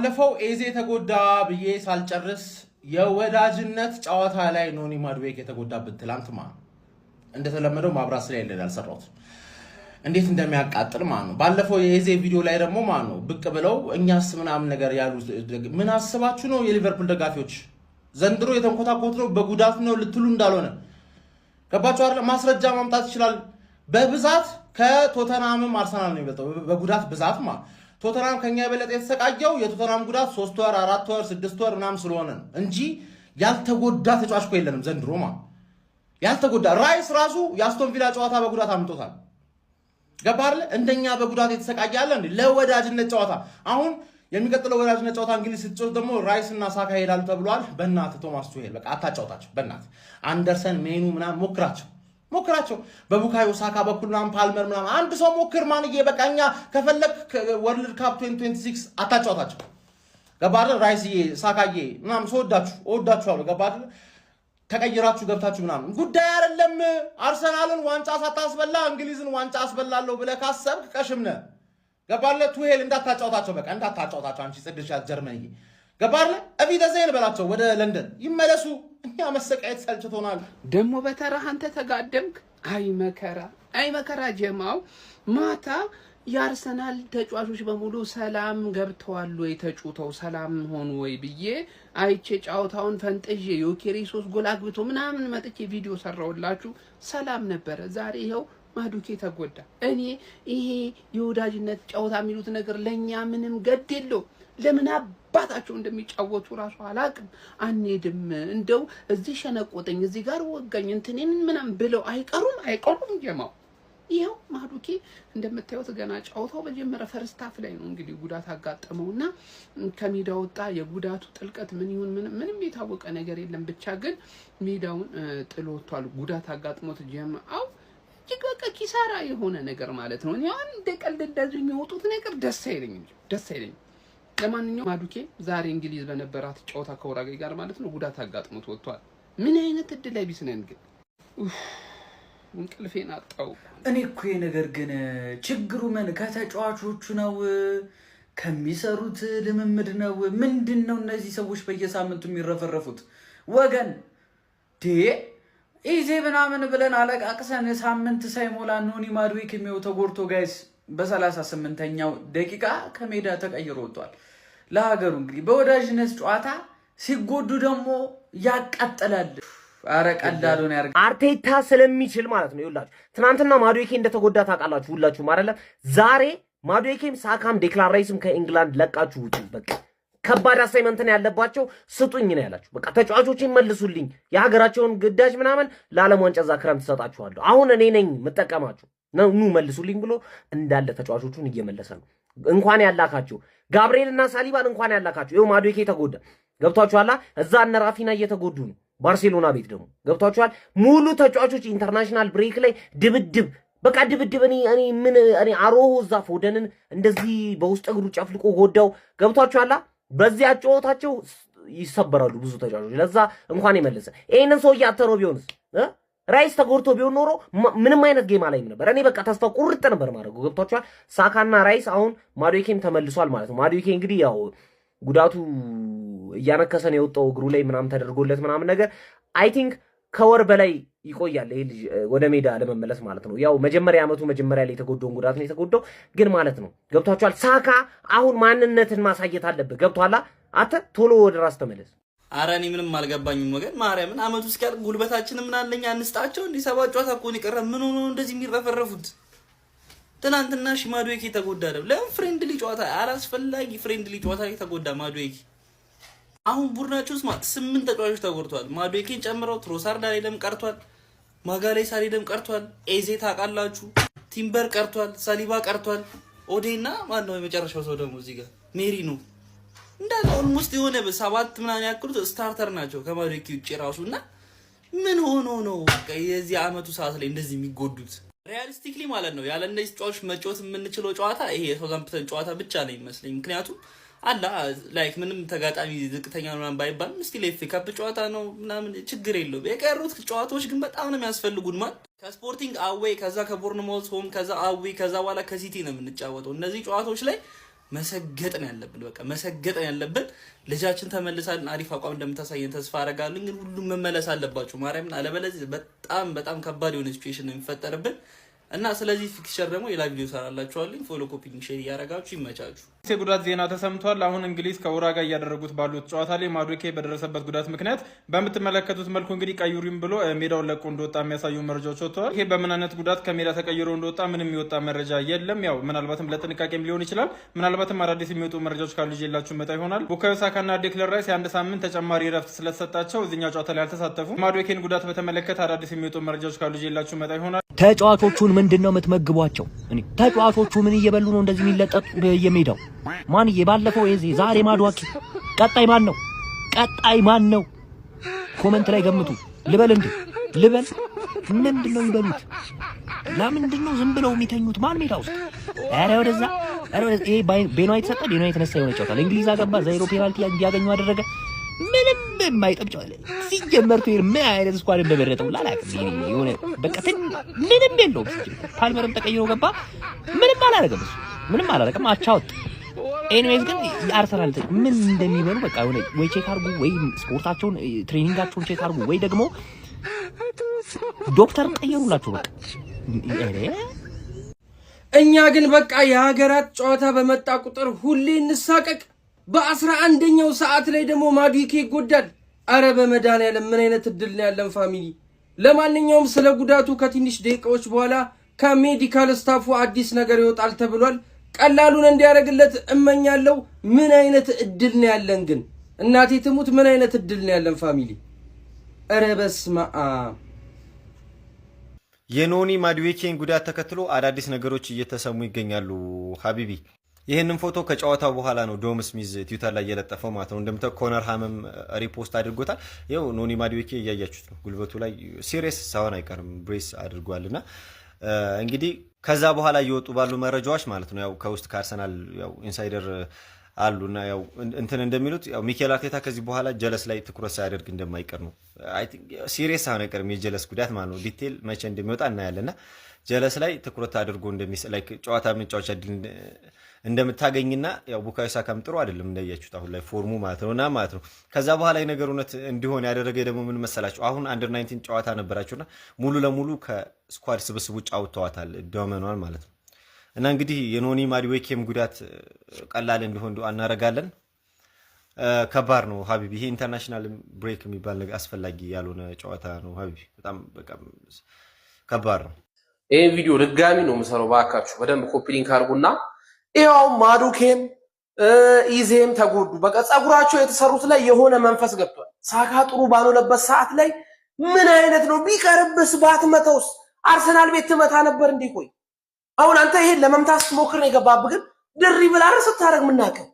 ባለፈው ኤዜ ተጎዳ ብዬ ሳልጨርስ የወዳጅነት ጨዋታ ላይ ኖኒ ማዱዌኬ የተጎዳበት ትላንት እንደተለመደው ማብራት ስለሌለ ያልሰራሁት እንዴት እንደሚያቃጥል ነው። ባለፈው የኤዜ ቪዲዮ ላይ ደግሞ ነው ብቅ ብለው እኛስ ምናምን ነገር ያሉ ምን አስባችሁ ነው የሊቨርፑል ደጋፊዎች ዘንድሮ የተንኮታኮት ነው በጉዳት ነው ልትሉ እንዳልሆነ ገባችሁ አይደል? ማስረጃ ማምጣት ይችላል። በብዛት ከቶተናምም አርሰናል ነው የሚበልጠው በጉዳት ብዛት ቶተናም ከኛ የበለጠ የተሰቃየው የቶተናም ጉዳት 3 ወር 4 ወር 6 ወር ምናምን ስለሆነ እንጂ ያልተጎዳ ተጫዋች እኮ የለንም ዘንድሮ ያልተጎዳ ራይስ ራሱ የአስቶን ቪላ ጨዋታ በጉዳት አምጥቶታል። ገባ አይደል? እንደኛ በጉዳት የተሰቃየ አለ እንዴ? ለወዳጅነት ጨዋታ አሁን የሚቀጥለው ወዳጅነት ጨዋታ እንግሊዝ ስትጮህ ደግሞ ራይስ እና ሳካ ይሄዳሉ ተብሏል። በእናትህ ቶማስ ቱሄል በቃ አታጫውታቸው በእናትህ አንደርሰን ሜኑ ምናምን ሞክራቸው በቡካዮ ሳካ በኩል ምናምን ፓልመር ምናምን አንድ ሰው ሞክር ማንዬ በቃኛ ከፈለክ ወርልድ ካፕ 2026 አታጫውታቸው። ገባ አይደል? ራይስዬ ሳካዬ ምናምን ወዳችኋለሁ። ገባ አይደል? ተቀይራችሁ ገብታችሁ ምናምን ጉዳይ አይደለም። አርሰናልን ዋንጫ ሳታስበላ እንግሊዝን ዋንጫ አስበላለሁ ብለህ ካሰብክ ቀሽምነ ገባለ ቱሄል እንዳታጫውታቸው በቃ እንዳታጫውታቸው። አንቺ ጽድሻ ጀርመንዬ ገባለ እቪደዘይን በላቸው ወደ ለንደን ይመለሱ። እኛ መሰቃየት ሰልችቶናል። ደሞ በተራህ አንተ ተጋደምክ። አይ መከራ ጀማው ማታ የአርሰናል ተጫዋቾች በሙሉ ሰላም ገብተዋል ወይ ተጫውተው ሰላም ሆኑ ወይ ብዬ አይቼ ጫውታውን ፈንጥዤ ዮኬሪ 3 ጎል አግብቶ ምናምን መጥቼ ቪዲዮ ሰራውላችሁ። ሰላም ነበረ። ዛሬ ይኸው ማዱኬ ተጎዳ። እኔ ይሄ የወዳጅነት ጨዋታ የሚሉት ነገር ለኛ ምንም ገድ የለው። ለምን አባታቸው እንደሚጫወቱ ራሱ አላቅም። አንሄድም እንደው እዚህ ሸነቆጠኝ እዚህ ጋር ወጋኝ እንትኔን ምናምን ብለው አይቀሩም ጀማው። ይሄው ማዱኬ እንደምታዩት ገና ጫውታው በጀመረ ፈርስት ሃፍ ላይ ነው እንግዲህ ጉዳት አጋጠመውና ከሜዳ ወጣ። የጉዳቱ ጥልቀት ምን ይሁን ምንም የታወቀ ነገር የለም። ብቻ ግን ሜዳውን ጥሎ ወጥቷል። ጉዳት አጋጥሞት ጀማው እጅግ በቃ ኪሳራ የሆነ ነገር ማለት ነው። እኔ አንድ ቀልድ እንደዚህ የሚወጡት ነገር ደስ አይለኝም። ለማንኛውም ማዱኬ ዛሬ እንግሊዝ በነበራት ጨዋታ ከወራጋይ ጋር ማለት ነው ጉዳት አጋጥሞት ወጥቷል። ምን አይነት እድል ላይ ቢስነን ግን እንቅልፌን አጣው። እኔ እኮ ነገር ግን ችግሩ ምን ከተጫዋቾቹ ነው ከሚሰሩት ልምምድ ነው ምንድነው? እነዚህ ሰዎች በየሳምንቱ የሚረፈረፉት ወገን ኢዜ ምናምን ብለን አለቃቅሰን ሳምንት ሳይሞላ ኖኒ ማዱዌኬ የሚው ተጎድቶ ጋይስ በ38ኛው ደቂቃ ከሜዳ ተቀይሮ ወጥቷል። ለሀገሩ እንግዲህ በወዳጅነት ጨዋታ ሲጎዱ ደግሞ ያቃጥላል። አረ ቀላሉ ነው ያርጋ አርቴታ ስለሚችል ማለት ነው። ይውላችሁ ትናንትና ማዱዌኬ እንደተጎዳ ታውቃላችሁ ሁላችሁ አይደለም? ዛሬ ማዱዌኬም ሳካም ዴክላን ራይስም ከኢንግላንድ ለቃችሁ ውጡ። በቃ ከባድ አሳይመንት ነው ያለባቸው። ስጡኝ ነው ያላችሁ። በቃ ተጫዋቾችን መልሱልኝ። የሀገራቸውን ግዳጅ ምናምን ለዓለም ዋንጫ ክረምት ተሰጣችኋለሁ። አሁን እኔ ነኝ መጠቀማችሁ ኑ መልሱልኝ ብሎ እንዳለ ተጫዋቾቹን እየመለሰ ነው። እንኳን ያላካቸው ጋብሪኤልና ሳሊባን እንኳን ያላካቸው። ይኸው ማዱዌኬ ተጎዳ። ገብቷችኋል? እዛ እነ ራፊና እየተጎዱ ነው። ባርሴሎና ቤት ደግሞ ገብቷችኋል? ሙሉ ተጫዋቾች ኢንተርናሽናል ብሬክ ላይ ድብድብ በቃ ድብድብ። እኔ አሮሆ እዛ ፎደንን እንደዚህ በውስጥ እግሩ ጨፍልቆ ጎዳው። ገብቷችኋል? በዚያ ጨዋታቸው ይሰበራሉ ብዙ ተጫዋቾች። ለዛ እንኳን ይመለሰ ይሄንን ሰው ያተረው ቢሆንስ ራይስ ተጎድቶ ቢሆን ኖሮ ምንም አይነት ጌም አላይም ነበር። እኔ በቃ ተስፋ ቁርጥ ነበር ማድረጉ። ገብቷችኋል? ሳካና ራይስ አሁን ማዱዌኬም ተመልሷል ማለት ነው። ማዱዌኬ እንግዲህ ያው ጉዳቱ እያነከሰን የወጣው እግሩ ላይ ምናምን ተደርጎለት ምናምን ነገር አይ ቲንክ ከወር በላይ ይቆያል ይሄ ልጅ ወደ ሜዳ ለመመለስ ማለት ነው። ያው ዓመቱ መጀመሪያ ላይ የተጎዳውን ጉዳት ነው የተጎዳው ግን ማለት ነው። ገብቷችኋል? ሳካ አሁን ማንነትን ማሳየት አለበት። ገብቷላ? አተ ቶሎ ወደ ራስ ተመለስ። አረ እኔ ምንም አልገባኝም ወገን። ማርያምን አመቱ እስኪያልቅ ጉልበታችንን ምን አለኛ አንስጣቸው። እንዲህ ሰባት ጨዋታ እኮ ነው የቀረ። ምን ሆኖ እንደዚህ የሚረፈረፉት? ትናንትና ማዱዌኬ ተጎዳ አይደል? ለምን ፍሬንድሊ ጨዋታ አላስፈላጊ ፍሬንድሊ ጨዋታ ላይ ተጎዳ ማዱዌኬ። አሁን ቡድናቸው ውስጥ 8 ተጫዋቾች ተጎድተዋል። ማዱዌኬን ጨምረው ትሮሳርድ አልሄደም ቀርቷል። ማጋሌስ አልሄደም ቀርቷል። ኤዜ ታውቃላችሁ፣ ቲምበር ቀርቷል፣ ሳሊባ ቀርቷል። ኦዴና ማን ነው የመጨረሻው ሰው ደግሞ እዚህ ጋር ሜሪኖ እንዳለ ኦልሞስት የሆነ በ7 ምናምን ያክሉት ስታርተር ናቸው ከማዱዌኬ ውጪ ራሱና ምን ሆኖ ነው የዚህ አመቱ ሰዓት ላይ እንደዚህ የሚጎዱት? ሪያሊስቲክሊ ማለት ነው ያለ እነዚህ ተጫዋቾች መጫወት የምንችለው ጨዋታ ይሄ የሳውዛምፕተን ጨዋታ ብቻ ነው ይመስለኝ። ምክንያቱም አላ ላይክ ምንም ተጋጣሚ ዝቅተኛ ምናምን ባይባልም ስቲል ኤፍ ካፕ ጨዋታ ነው ምናምን ችግር የለውም። የቀሩት ጨዋታዎች ግን በጣም ነው የሚያስፈልጉን ማለት ከስፖርቲንግ አዌይ ከዛ ከቦርንማውዝ ሆም ከዛ አዌይ ከዛ በኋላ ከሲቲ ነው የምንጫወተው። እነዚህ ጨዋታዎች ላይ መሰገጥ ነው ያለብን። በቃ መሰገጥ ነው ያለብን። ልጃችን ተመልሳልን አሪፍ አቋም እንደምታሳየን ተስፋ አደርጋለሁ። ግን ሁሉም መመለስ አለባችሁ ማርያምን፣ አለበለዚያ በጣም ከባድ የሆነ ሲቹዌሽን ነው የሚፈጠርብን እና ስለዚህ ፊክስቸር ደግሞ ሌላ ቪዲዮ ሰራላችኋለሁ። ፎሎ ኮፒንግ ሼር ያረጋችሁ ይመቻችሁ። ጉዳት ዜና ተሰምቷል። አሁን እንግሊዝ ከኡራጋይ እያደረጉት ባሉት ጨዋታ ላይ ማዱኬ በደረሰበት ጉዳት ምክንያት በምትመለከቱት መልኩ እንግዲህ ቀይሩኝ ብሎ ሜዳውን ለቆ እንደወጣ የሚያሳዩ መረጃዎች ወጥተዋል። ይሄ በምን አይነት ጉዳት ከሜዳ ተቀይሮ እንደወጣ ምንም የሚወጣ መረጃ የለም። ያው ምናልባትም ለጥንቃቄም ሊሆን ይችላል። ምናልባትም አዳዲስ የሚወጡ መረጃዎች ካሉ ይዤላችሁ መጣ ይሆናል። ቡካዮ ሳካና ዴክለር ራይስ የአንድ ሳምንት ተጨማሪ ረፍት ስለተሰጣቸው እዚህኛው ጨዋታ ላይ አልተሳተፉም። ማዱኬን ጉዳት በተመለከተ አዳዲስ የሚወጡ መረጃዎች ካሉ ይዤላችሁ መጣ ይሆናል። ተጫዋቾቹን ምንድነው የምትመግቧቸው? ተጫዋቾቹ ምን እየበሉ ነው እንደዚህ የሚለጠጡ በየሜዳው? ማንዬ ባለፈው ዛሬ ማድዋቂ ቀጣይ ማን ነው? ኮሜንት ላይ ገምቱ። ልበል ምንድነው ይበሉት? ለምንድነው ዝም ብለው የሚተኙት? ማን ሜዳ ውስጥ? ኧረ ወደዛ ይሄ ቤኗ የተሰጠ ቤኗ የተነሳ የሆነ ጨዋታ ለእንግሊዝ አገባ። ዛይሮ ፔናልቲ እንዲያገኙ አደረገ። ምንም የማይጠብጨው ሲጀመርቱ ምን አይነት ስኳድ እንደበረጠው ላላቅም የሆነ በቃ ምንም የለውም። ፓልመርም ተቀይሮ ገባ። ምንም አላረገም። አቻውጥ ኤኒዌይስ ግን የአርሰናል ምን እንደሚበሉ በቃ ወይ ቼክ አድርጉ፣ ወይ ስፖርታቸውን ትሬኒንጋቸውን ቼክ አድርጉ፣ ወይ ደግሞ ዶክተር ቀየሩላችሁ። በቃ እኛ ግን በቃ የሀገራት ጨዋታ በመጣ ቁጥር ሁሌ እንሳቀቅ። በ11ኛው ሰዓት ላይ ደግሞ ማዱኬ ይጎዳል። አረ በመድኃኒዓለም ምን አይነት እድል ነው ያለን ፋሚሊ። ለማንኛውም ስለ ጉዳቱ ከትንሽ ደቂቃዎች በኋላ ከሜዲካል ስታፉ አዲስ ነገር ይወጣል ተብሏል። ቀላሉን እንዲያደርግለት እመኛለሁ። ምን አይነት እድል ነው ያለን ግን እናቴ ትሙት፣ ምን አይነት እድል ነው ያለን ፋሚሊ። አረ በስመ አብ። የኖኒ ማዱኬን ጉዳት ተከትሎ አዳዲስ ነገሮች እየተሰሙ ይገኛሉ። ሀቢቢ ይህንን ፎቶ ከጨዋታው በኋላ ነው ዶም ስሚዝ ትዊተር ላይ የለጠፈው ማለት ነው። እንደምታው ኮነር ሃምም ሪፖስት አድርጎታል። ይኸው ኖኒ ማዱኬ እያያችሁት ነው። ጉልበቱ ላይ ሲሪየስ ሳይሆን አይቀርም ብሬስ አድርጓልና እንግዲህ ከዛ በኋላ እየወጡ ባሉ መረጃዎች ማለት ነው ያው ከውስጥ ከአርሰናል ያው ኢንሳይደር አሉና ያው እንትን እንደሚሉት ያው ሚኬል አርቴታ ከዚህ በኋላ ጀለስ ላይ ትኩረት ሳያደርግ እንደማይቀር ነው። አይ ቲንክ ሲሪየስ ሳይሆን አይቀርም የጀለስ ጉዳት ማለት ነው። ዲቴል መቼ እንደሚወጣ እናያለና ጀለስ ላይ ትኩረት አድርጎ ላይክ ጨዋታ መጫወቻ እንደምታገኝና ያው ቡካዮ ሳካም ጥሩ አይደለም እንዳያችሁት አሁን ላይ ፎርሙ ማለት ነውና ማለት ነው። ከዛ በኋላ የነገር እውነት እንዲሆን ያደረገ ደግሞ ምን መሰላችሁ? አሁን አንደር 19 ጨዋታ ነበራችሁና ሙሉ ለሙሉ ከስኳድ ስብስቡ ጫውተዋታል ዶመኗል ማለት ነው። እና እንግዲህ የኖኒ ማዱኬም ጉዳት ቀላል እንዲሆን እናደርጋለን። ከባድ ነው ሀቢቢ። ይሄ ኢንተርናሽናል ብሬክ የሚባል ነገር አስፈላጊ ያልሆነ ጨዋታ ነው ሀቢቢ። በጣም በቃ ከባድ ነው። ይሄን ቪዲዮ ድጋሚ ነው የምሰራው። ባካችሁ በደንብ ኮፒ ሊንክ አድርጉና ይሄው ማዱኬም ኢዜም ተጎዱ። በቃ ጸጉራቸው የተሰሩት ላይ የሆነ መንፈስ ገብቷል። ሳካ ጥሩ ባልሆነበት ሰዓት ላይ ምን አይነት ነው ቢቀርብስ ባትመተውስ አርሰናል ቤት ትመታ ነበር እንዴ? ቆይ አሁን አንተ ይሄን ለመምታት ስትሞክር ነው የገባብህ። ግን ድሪ ብላ አርሰ ታረግ ምናከው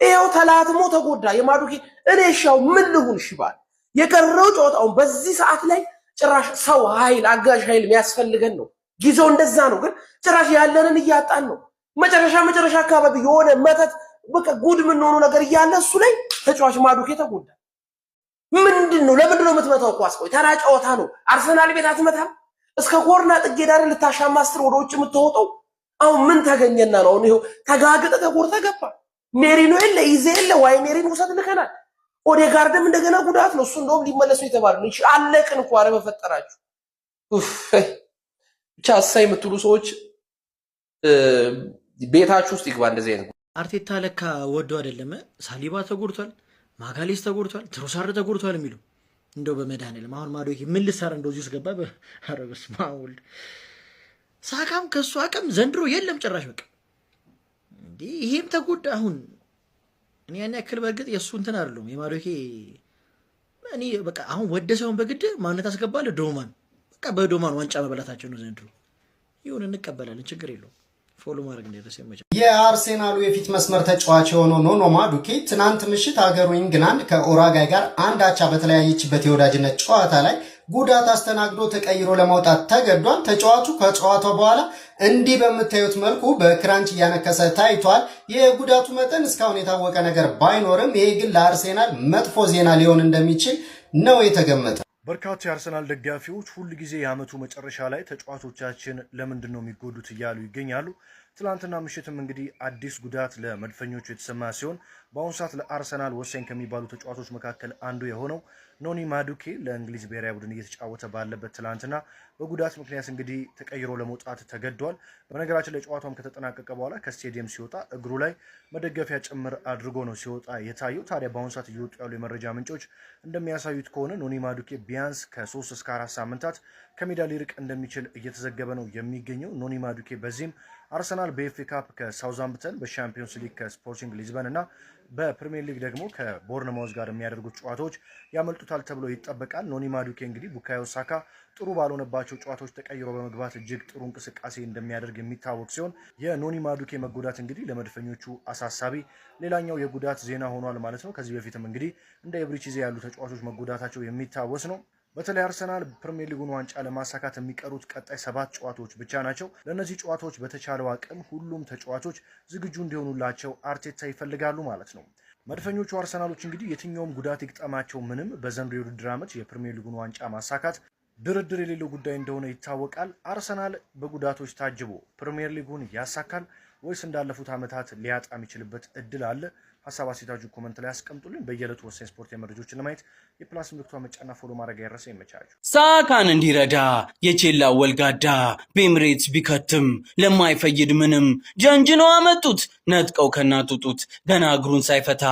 ይሄው ተላትሞ ተጎዳ የማዱኬ። እኔ ሻው ምን ልሁን ሽባል የቀረው ጨዋታውን በዚህ ሰዓት ላይ ጭራሽ ሰው ኃይል አጋዥ ኃይል የሚያስፈልገን ነው። ጊዜው እንደዛ ነው። ግን ጭራሽ ያለንን እያጣን ነው። መጨረሻ አካባቢ የሆነ መተት በቃ ጉድ ምን ሆኖ ነገር እያለ እሱ ላይ ተጫዋች ማዱኬ ተጎዳ። ምንድነው? ለምንድነው የምትመታው? ኳስ ቆይ ተራ ጨዋታ ነው። አርሰናል ቤት አትመታም? እስከ ኮርና ጥጌ ዳር ልታሻማስትር ወደ ውጭ የምትወጣው አሁን ምን ተገኘና ነው? አሁን ይሄው ተጋግጠ ተቆርጠ ገባ። ሜሪኖ የለ ኢዜ የለ ዋይ ሜሪን ውሰድ ልከናል። ኦዴጋርድም እንደገና ጉዳት ነው። እሱ እንደውም ሊመለሱ የተባለ ነው። እሺ አለቅን እኮ አረ በፈጠራችሁ ብቻ አሳይ የምትሉ ሰዎች ቤታችሁ ውስጥ ይግባ። እንደዚህ አይነት አርቴታ ለካ ወዶ አይደለም። ሳሊባ ተጎድቷል፣ ማጋሌስ ተጎድቷል፣ ትሮሳር ተጎድቷል የሚሉ እንደው በመድኃኒዓለም አሁን ማዱኬ ምን ልሰራ እንደዚህ ውስጥ ገባ። ኧረ በስመ አብ ወልድ። ሳካም ከሱ አቅም ዘንድሮ የለም ጭራሽ። በቃ እንዴ ይሄም ተጎዳ። አሁን እኔ ያን ያክል በእርግጥ የሱ እንትን አይደለም የማዱኬ እኔ በቃ አሁን ወደ ሰውን በግድ ማነት አስገባለ ዶማን በቃ በዶማን ዋንጫ መበላታቸው ነው ዘንድሮ። ይሁን እንቀበላለን፣ ችግር የለውም። ፎሎ ማድረግ እንደደረሰ ይመቻል። የአርሴናሉ የፊት መስመር ተጫዋች የሆነው ኖኒ ማዱኬ ትናንት ምሽት ሀገሩ ኢንግላንድ ከኡራጋይ ጋር አንድ አቻ በተለያየችበት የወዳጅነት ጨዋታ ላይ ጉዳት አስተናግዶ ተቀይሮ ለመውጣት ተገዷል። ተጫዋቹ ከጨዋታው በኋላ እንዲህ በምታዩት መልኩ በክራንች እያነከሰ ታይቷል። የጉዳቱ መጠን እስካሁን የታወቀ ነገር ባይኖርም ይሄ ግን ለአርሴናል መጥፎ ዜና ሊሆን እንደሚችል ነው የተገመተ። በርካታ የአርሰናል ደጋፊዎች ሁል ጊዜ የዓመቱ መጨረሻ ላይ ተጫዋቾቻችን ለምንድን ነው የሚጎዱት እያሉ ይገኛሉ። ትላንትና ምሽትም እንግዲህ አዲስ ጉዳት ለመድፈኞቹ የተሰማ ሲሆን በአሁኑ ሰዓት ለአርሰናል ወሳኝ ከሚባሉ ተጫዋቾች መካከል አንዱ የሆነው ኖኒ ማዱኬ ለእንግሊዝ ብሔራዊ ቡድን እየተጫወተ ባለበት ትላንትና በጉዳት ምክንያት እንግዲህ ተቀይሮ ለመውጣት ተገዷል። በነገራችን ላይ ጨዋታውም ከተጠናቀቀ በኋላ ከስቴዲየም ሲወጣ እግሩ ላይ መደገፊያ ጭምር አድርጎ ነው ሲወጣ የታየው። ታዲያ በአሁኑ ሰዓት እየወጡ ያሉ የመረጃ ምንጮች እንደሚያሳዩት ከሆነ ኖኒ ማዱኬ ቢያንስ ከ3 እስከ 4 ሳምንታት ከሜዳ ሊርቅ እንደሚችል እየተዘገበ ነው የሚገኘው። ኖኒ ማዱኬ በዚህም አርሰናል በኤፍኤ ካፕ ከሳውዛምፕተን፣ በሻምፒዮንስ ሊግ ከስፖርቲንግ ሊዝበን እና በፕሪሚየር ሊግ ደግሞ ከቦርንማውዝ ጋር የሚያደርጉት ጨዋታዎች ያመልጡታል ተብሎ ይጠበቃል። ኖኒ ማዱኬ እንግዲህ ቡካዮ ሳካ ጥሩ ባልሆነባቸው ጨዋታዎች ተቀይሮ በመግባት እጅግ ጥሩ እንቅስቃሴ እንደሚያደርግ የሚታወቅ ሲሆን የኖኒ ማዱኬ መጎዳት እንግዲህ ለመድፈኞቹ አሳሳቢ ሌላኛው የጉዳት ዜና ሆኗል ማለት ነው። ከዚህ በፊትም እንግዲህ እንደ ኤብሪቺዜ ያሉ ተጫዋቾች መጎዳታቸው የሚታወስ ነው። በተለይ አርሰናል ፕሪሚየር ሊጉን ዋንጫ ለማሳካት የሚቀሩት ቀጣይ 7 ጨዋታዎች ብቻ ናቸው። ለእነዚህ ጨዋታዎች በተቻለው አቅም ሁሉም ተጫዋቾች ዝግጁ እንዲሆኑላቸው አርቴታ ይፈልጋሉ ማለት ነው። መድፈኞቹ አርሰናሎች እንግዲህ የትኛውም ጉዳት ይግጠማቸው ምንም በዘንድሮው የውድድር ዓመት የፕሪሚየር ሊጉን ዋንጫ ማሳካት ድርድር የሌለው ጉዳይ እንደሆነ ይታወቃል። አርሰናል በጉዳቶች ታጅቦ ፕሪሚየር ሊጉን ያሳካል ወይስ እንዳለፉት ዓመታት ሊያጣ የሚችልበት እድል አለ? ሀሳብ አስተያየታችሁ ኮመንት ላይ አስቀምጡልኝ። በየዕለቱ ወሳኝ ስፖርት መረጃዎችን ለማየት የፕላስ ምልክቷ መጫና ፎሎ ማድረግ ያረሰ ይመቻችሁ። ሳካን እንዲረዳ የቼላ ወልጋዳ በኤምሬትስ ቢከትም ለማይፈይድ ምንም ጀንጅነው አመጡት ነጥቀው ከናጡጡት ገና እግሩን ሳይፈታ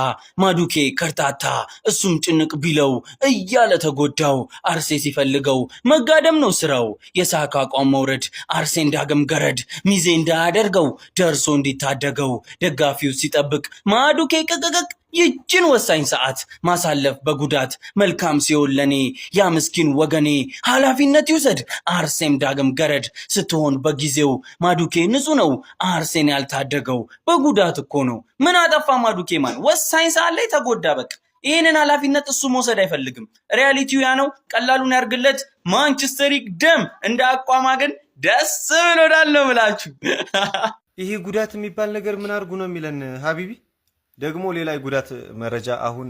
ማዱኬ ከርታታ እሱም ጭንቅ ቢለው እያለ ተጎዳው። አርሴ ሲፈልገው መጋደም ነው ስራው። የሳካ አቋም መውረድ አርሴን ዳግም ገረድ ሚዜ እንዳያደርገው ደርሶ እንዲታደገው ደጋፊው ሲጠብቅ ማዱኬ ቅቅቅቅ ይችን ወሳኝ ሰዓት ማሳለፍ በጉዳት መልካም ሲሆን ለኔ ያ ምስኪን ወገኔ ኃላፊነት ይውሰድ አርሴም ዳግም ገረድ ስትሆን በጊዜው ማዱኬ ንጹህ ነው አርሴን ያልታደገው በጉዳት እኮ ነው። ምን አጠፋ ማዱኬ ማን ወሳኝ ሰዓት ላይ ተጎዳ። በቃ ይህንን ኃላፊነት እሱ መውሰድ አይፈልግም። ሪያሊቲው ያ ነው። ቀላሉን ያርግለት። ማንቸስተር ይቅደም እንደ አቋማ ግን ደስ ብሎናል ነው ብላችሁ ይሄ ጉዳት የሚባል ነገር ምን አድርጉ ነው የሚለን ሀቢቢ። ደግሞ ሌላ የጉዳት መረጃ አሁን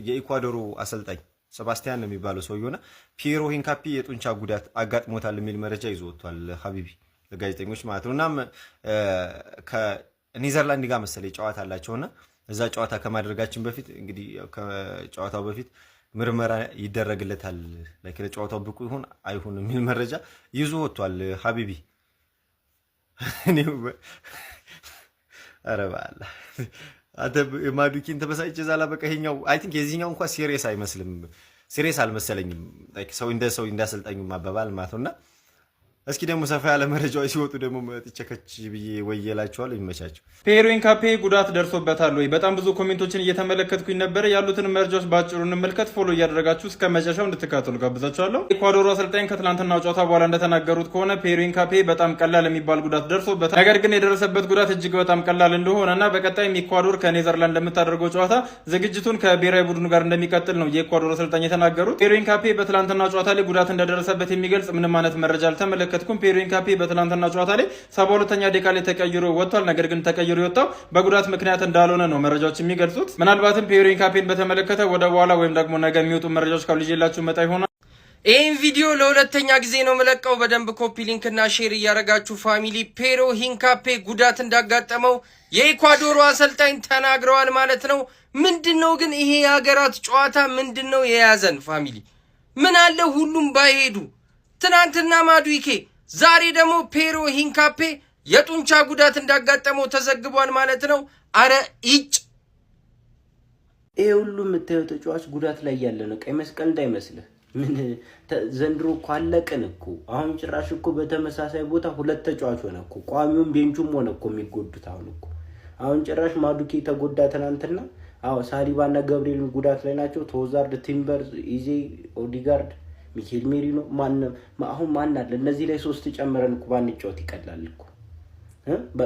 የኢኳዶሩ አሰልጣኝ ሰባስቲያን ነው የሚባለው ሰውየውና ፒየሮ ሂንካፒ የጡንቻ ጉዳት አጋጥሞታል የሚል መረጃ ይዞ ወጥቷል ሀቢቢ ለጋዜጠኞች ማለት ነው። እናም ከኔዘርላንድ ጋር መሰለኝ ጨዋታ አላቸውና እዛ ጨዋታ ከማድረጋችን በፊት እንግዲህ ከጨዋታው በፊት ምርመራ ይደረግለታል ለጨዋታው ብቁ ይሁን አይሁን የሚል መረጃ ይዞ ወጥቷል ሀቢቢ። ኧረ በአላ አንተ ማዱኬን ተበሳጭ ዛላ በቃ ይሄኛው አይ ቲንክ የዚህኛው እንኳን ሲሪየስ አይመስልም። ሲሪየስ አልመሰለኝም። ላይክ ሰው እንዳሰልጣኙ ማባባል ማለት ነውና እስኪ ደግሞ ሰፋ ያለ መረጃዎች ሲወጡ ደግሞ መጥቸከች ብዬ ወየላችኋለሁ። ይመቻችሁ። ፒየሮ ሂንካፔ ጉዳት ደርሶበታል ወይ? በጣም ብዙ ኮሜንቶችን እየተመለከትኩኝ ነበር። ያሉትን መረጃዎች ባጭሩ እንመልከት። ፎሎ እያደረጋችሁ እስከ መጨረሻው እንድትከታተሉ ጋብዛችኋለሁ። ኢኳዶሩ አሰልጣኝ ከትላንትናው ጨዋታ በኋላ እንደተናገሩት ከሆነ ፒየሮ ሂንካፔ በጣም ቀላል የሚባል ጉዳት ደርሶበታል። ነገር ግን የደረሰበት ጉዳት እጅግ በጣም ቀላል እንደሆነና በቀጣይም ኢኳዶር ከኔዘርላንድ ለምታደርገው ጨዋታ ዝግጅቱን ከብሔራዊ ቡድኑ ጋር እንደሚቀጥል ነው የኢኳዶር አሰልጣኝ የተናገሩት። ፒየሮ ሂንካፔ በትላንትናው ጨዋታ ላይ ጉዳት እንደደረሰበት የሚገልጽ ምንም አይነት መረጃ አልተመለከትኩም። ፒየሮ ሂንካፔ በትላንትና ጨዋታ ላይ 72ኛ ደቂቃ ላይ ተቀይሮ ወጥቷል። ነገር ግን ተቀይሮ የወጣው በጉዳት ምክንያት እንዳልሆነ ነው መረጃዎች የሚገልጹት። ምናልባትም ፒየሮ ሂንካፔን በተመለከተ ወደ በኋላ ወይም ደግሞ ነገ የሚወጡ መረጃዎች ካሉ ይዤላችሁ መጣ ይሆናል። ይህን ቪዲዮ ለሁለተኛ ጊዜ ነው የምለቀው። በደንብ ኮፒ ሊንክ እና ሼር እያደረጋችሁ ፋሚሊ። ፒየሮ ሂንካፔ ጉዳት እንዳጋጠመው የኢኳዶሩ አሰልጣኝ ተናግረዋል ማለት ነው። ምንድነው ግን ይሄ የሀገራት ጨዋታ ምንድነው የያዘን ፋሚሊ? ምን አለ ሁሉም ባይሄዱ። ትናንትና ማዱኬ ዛሬ ደግሞ ፒየሮ ሂንካፔ የጡንቻ ጉዳት እንዳጋጠመው ተዘግቧል ማለት ነው። አረ ኢጭ ይሄ ሁሉ የምታየው ተጫዋች ጉዳት ላይ ያለ ነው። ቀይ መስቀል እንዳይመስልህ። ምን ዘንድሮ እኮ አለቅን እኮ። አሁን ጭራሽ እኮ በተመሳሳይ ቦታ ሁለት ተጫዋች ሆነ እኮ። ቋሚውም ቤንቹም ሆነ እኮ የሚጎዱት አሁን ጭራሽ ማዱኬ ተጎዳ ትናንትና። ሳሊባና ገብርኤል ጉዳት ላይ ናቸው። ቶዛርድ፣ ቲምበር፣ ኢዜ፣ ኦዲጋርድ፣ ሚኬል ሜሪኖ አሁን ማን አለ? እነዚህ ላይ 3 ጨምረን እኮ ባንጫወት ይቀላል እኮ።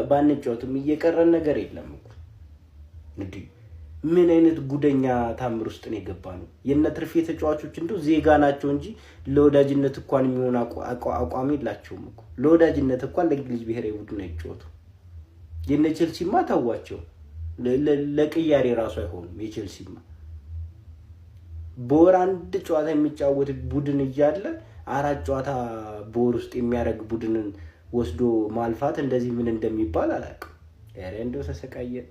ባንጫወትም እየቀረን ነገር የለም እኮ። እንግዲህ ምን አይነት ጉደኛ ታምር ውስጥ ነው የገባ ነው? የነ ትርፌ ተጫዋቾች እንደው ዜጋ ናቸው እንጂ ለወዳጅነት እንኳን የሚሆን አቋም የላቸውም እኮ። ለወዳጅነት እንኳን ለእንግሊዝ ብሔራዊ ቡድን አይጫወቱ። የነ ቼልሲማ ታዋቸው ለቅያሬ ራሱ አይሆኑም። የቼልሲማ በወር አንድ ጨዋታ የሚጫወት ቡድን እያለ 4 ጨዋታ በወር ውስጥ የሚያደርግ ቡድንን ወስዶ ማልፋት እንደዚህ ምን እንደሚባል አላውቅም። ኧረ እንደው ተሰቃየን።